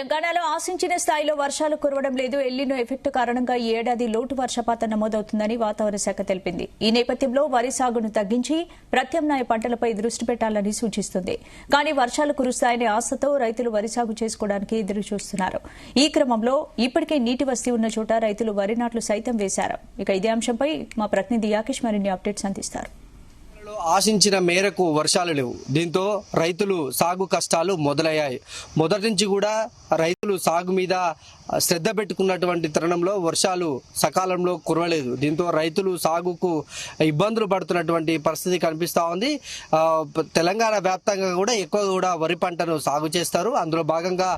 తెలంగాణలో ఆశించిన స్థాయిలో వర్షాలు కురవడం లేదు. ఎల్నినో ఎఫెక్ట్ కారణంగా ఈ ఏడాది లోటు వర్షపాతం నమోదవుతుందని వాతావరణ శాఖ తెలిపింది. ఈ నేపథ్యంలో వరి సాగును తగ్గించి ప్రత్యామ్నాయ పంటలపై దృష్టి పెట్టాలని సూచిస్తుంది. కానీ వర్షాలు కురుస్తాయనే ఆశతో రైతులు వరి సాగు చేసుకోవడానికి ఎదురు చూస్తున్నారు. ఈ క్రమంలో ఇప్పటికే నీటి వసతి ఉన్న చోట రైతులు వరి నాట్లు సైతం వేశారు. ఇక ఇదే అంశంపై మా ప్రతినిధి యాకేష్ మరిన్ని అప్డేట్స్ అందిస్తారు. ఆశించిన మేరకు వర్షాలు లేవు. దీంతో రైతులు సాగు కష్టాలు మొదలయ్యాయి. మొదటి నుంచి కూడా రైతులు సాగు మీద శ్రద్ధ పెట్టుకున్నటువంటి తరుణంలో వర్షాలు సకాలంలో కురవలేదు. దీంతో రైతులు సాగుకు ఇబ్బందులు పడుతున్నటువంటి పరిస్థితి కనిపిస్తా ఉంది. తెలంగాణ వ్యాప్తంగా కూడా ఎక్కువ కూడా వరి పంటను సాగు చేస్తారు. అందులో భాగంగా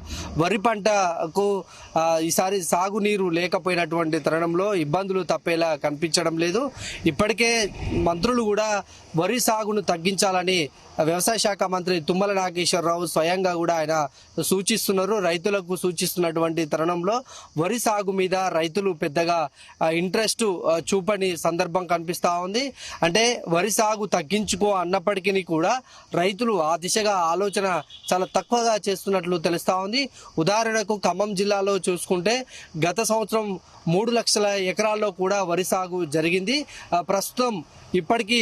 వరి పంటకు ఈసారి సాగునీరు లేకపోయినటువంటి తరుణంలో ఇబ్బందులు తప్పేలా కనిపించడం లేదు. ఇప్పటికే మంత్రులు కూడా వరి సాగును తగ్గించాలని వ్యవసాయ శాఖ మంత్రి తుమ్మల నాగేశ్వరరావు స్వయంగా కూడా ఆయన సూచిస్తున్నారు. రైతులకు సూచిస్తున్నటువంటి తరుణంలో వరి సాగు మీద రైతులు పెద్దగా ఇంట్రెస్ట్ చూపని సందర్భం కనిపిస్తా ఉంది. అంటే వరి సాగు తగ్గించుకో అన్నప్పటికీ కూడా రైతులు ఆ దిశగా ఆలోచన చాలా తక్కువగా చేస్తున్నట్లు తెలుస్తా ఉంది. ఉదాహరణకు ఖమ్మం జిల్లాలో చూసుకుంటే గత సంవత్సరం 3 లక్షల ఎకరాల్లో కూడా వరి సాగు జరిగింది. ప్రస్తుతం ఇప్పటికీ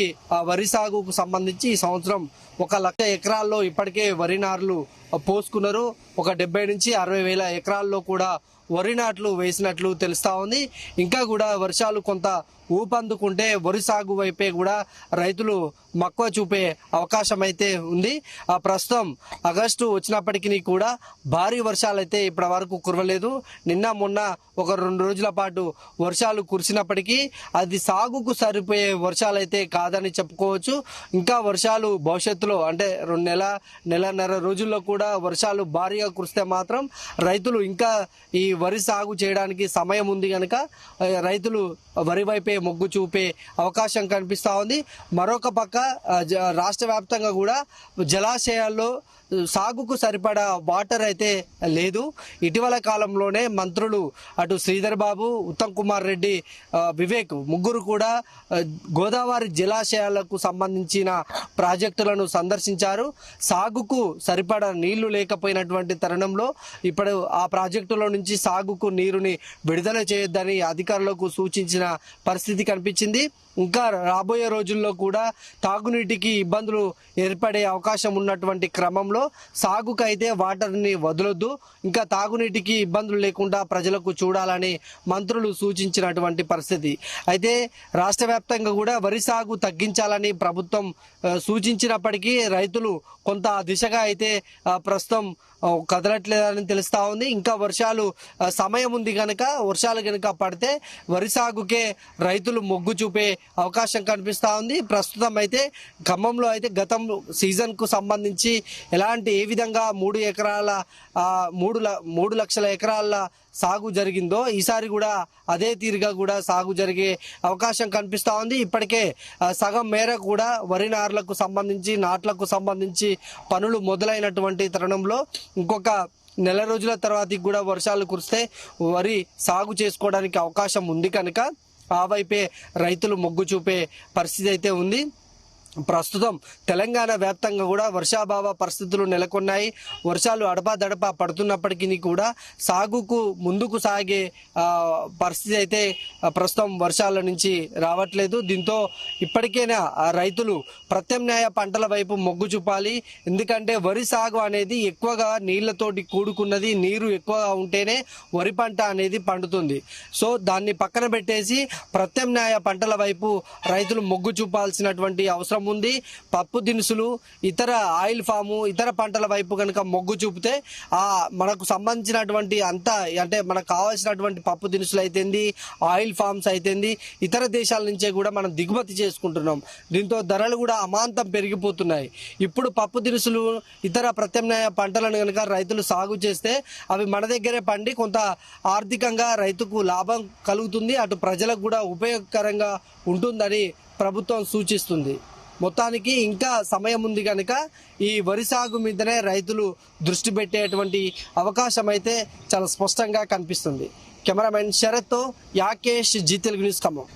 వరి సాగుకు సంబంధించి ఈ సంవత్సరం 1 లక్ష ఎకరాల్లో ఇప్పటికే వరి నార్లు పోసుకున్నారు. ఒక 70 నుంచి 60 వేల ఎకరాల్లో కూడా వరి నాట్లు వేసినట్లు తెలుస్తా ఉంది. ఇంకా కూడా వర్షాలు కొంత ఊపందుకుంటే వరి సాగు వైపే కూడా రైతులు మక్కువ చూపే అవకాశం అయితే ఉంది. ప్రస్తుతం ఆగస్టు వచ్చినప్పటికీ కూడా భారీ వర్షాలు అయితే ఇప్పటి వరకు కురవలేదు. నిన్న మొన్న ఒక 2 రోజుల పాటు వర్షాలు కురిసినప్పటికీ అది సాగుకు సరిపోయే వర్షాలు అయితే కాదని చెప్పుకోవచ్చు. ఇంకా వర్షాలు భవిష్యత్తులో అంటే 2 నెలన్నర రోజుల్లో కూడా వర్షాలు భారీగా కురిస్తే మాత్రం రైతులు ఇంకా ఈ వరి సాగు చేయడానికి సమయం ఉంది కనుక రైతులు వరి వైపే మొగ్గు చూపే అవకాశం కనిపిస్తా ఉంది. మరొక పక్క రాష్ట్ర వ్యాప్తంగా కూడా జలాశయాల్లో సాగుకు సరిపడా వాటర్ అయితే లేదు. ఇటీవల కాలంలోనే మంత్రులు అటు శ్రీధర్ బాబు, ఉత్తమ్ కుమార్ రెడ్డి, వివేక్ ముగ్గురు కూడా గోదావరి జలాశయాలకు సంబంధించిన ప్రాజెక్టులను సందర్శించారు. సాగుకు సరిపడా నీళ్లు లేకపోయినటువంటి తరుణంలో ఇప్పుడు ఆ ప్రాజెక్టుల నుంచి సాగుకు నీరుని విడుదల చేయొద్దని అధికారులకు సూచించిన పరిస్థితి కనిపించింది. ఇంకా రాబోయే రోజుల్లో కూడా తాగునీటికి ఇబ్బందులు ఏర్పడే అవకాశం ఉన్నటువంటి క్రమంలో సాగుకైతే వాటర్ని వదలొద్దు, ఇంకా తాగునీటికి ఇబ్బందులు లేకుండా ప్రజలకు చూడాలని మంత్రులు సూచించినటువంటి పరిస్థితి. అయితే రాష్ట్ర వ్యాప్తంగా కూడా వరి సాగు తగ్గించాలని ప్రభుత్వం సూచించినప్పటికీ రైతులు కొంత దిశగా అయితే ప్రస్తుతం కదలట్లేదని తెలుస్తా ఉంది. ఇంకా వర్షాలు సమయం ఉంది కనుక వర్షాలు కనుక పడితే వరి సాగుకే రైతులు మొగ్గు చూపే అవకాశం కనిపిస్తా ఉంది. ప్రస్తుతం అయితే ఖమ్మంలో అయితే గతం సీజన్ కు సంబంధించి ఏ విధంగా 3 లక్షల ఎకరాల సాగు జరిగిందో ఈసారి కూడా అదే తీరుగా కూడా సాగు జరిగే అవకాశం కనిపిస్తా ఉంది. ఇప్పటికే సగం మేర కూడా వరి నార్లకు సంబంధించి నాట్లకు సంబంధించి పనులు మొదలైనటువంటి తరుణంలో ఇంకొక నెల రోజుల తర్వాత కూడా వర్షాలు కురిస్తే వరి సాగు చేసుకోవడానికి అవకాశం ఉంది కనుక ఆ వైపే రైతులు మొగ్గు చూపే పరిస్థితి అయితే ఉంది. ప్రస్తుతం తెలంగాణ వ్యాప్తంగా కూడా వర్షాభావ పరిస్థితులు నెలకొన్నాయి. వర్షాలు అడపాదడపా పడుతున్నప్పటికీ కూడా సాగుకు ముందుకు సాగే పరిస్థితి అయితే ప్రస్తుతం వర్షాల నుంచి రావట్లేదు. దీంతో ఇప్పటికైనా రైతులు ప్రత్యామ్నాయ పంటల వైపు మొగ్గు చూపాలి. ఎందుకంటే వరి సాగు అనేది ఎక్కువగా నీళ్లతోటి కూడుకున్నది. నీరు ఎక్కువగా ఉంటేనే వరి పంట అనేది పండుతుంది. సో దాన్ని పక్కన పెట్టేసి ప్రత్యామ్నాయ పంటల వైపు రైతులు మొగ్గు చూపాల్సినటువంటి అవసరం ఉంది. పప్పు దినుసులు, ఇతర ఆయిల్ ఫాము, ఇతర పంటల వైపు కనుక మొగ్గు చూపితే మనకు సంబంధించినటువంటి అంటే మనకు కావాల్సినటువంటి పప్పు దినుసులు అయితేంది, ఆయిల్ ఫామ్స్ అయితేంది, ఇతర దేశాల నుంచే కూడా మనం దిగుమతి చేసుకుంటున్నాం. దీంతో ధరలు కూడా అమాంతం పెరిగిపోతున్నాయి. ఇప్పుడు పప్పు దినుసులు, ఇతర ప్రత్యామ్నాయ పంటలను కనుక రైతులు సాగు చేస్తే అవి మన దగ్గరే పండి కొంత ఆర్థికంగా రైతుకు లాభం కలుగుతుంది. అటు ప్రజలకు కూడా ఉపయోగకరంగా ఉంటుందని ప్రభుత్వం సూచిస్తుంది. మొత్తానికి ఇంకా సమయం ఉంది కనుక ఈ వరి సాగు మీదనే రైతులు దృష్టి పెట్టేటువంటి అవకాశం అయితే చాలా స్పష్టంగా కనిపిస్తుంది. కెమెరామెన్ శరత్తో యాకేష్, జీ తెలుగు న్యూస్ ఖమ్మం.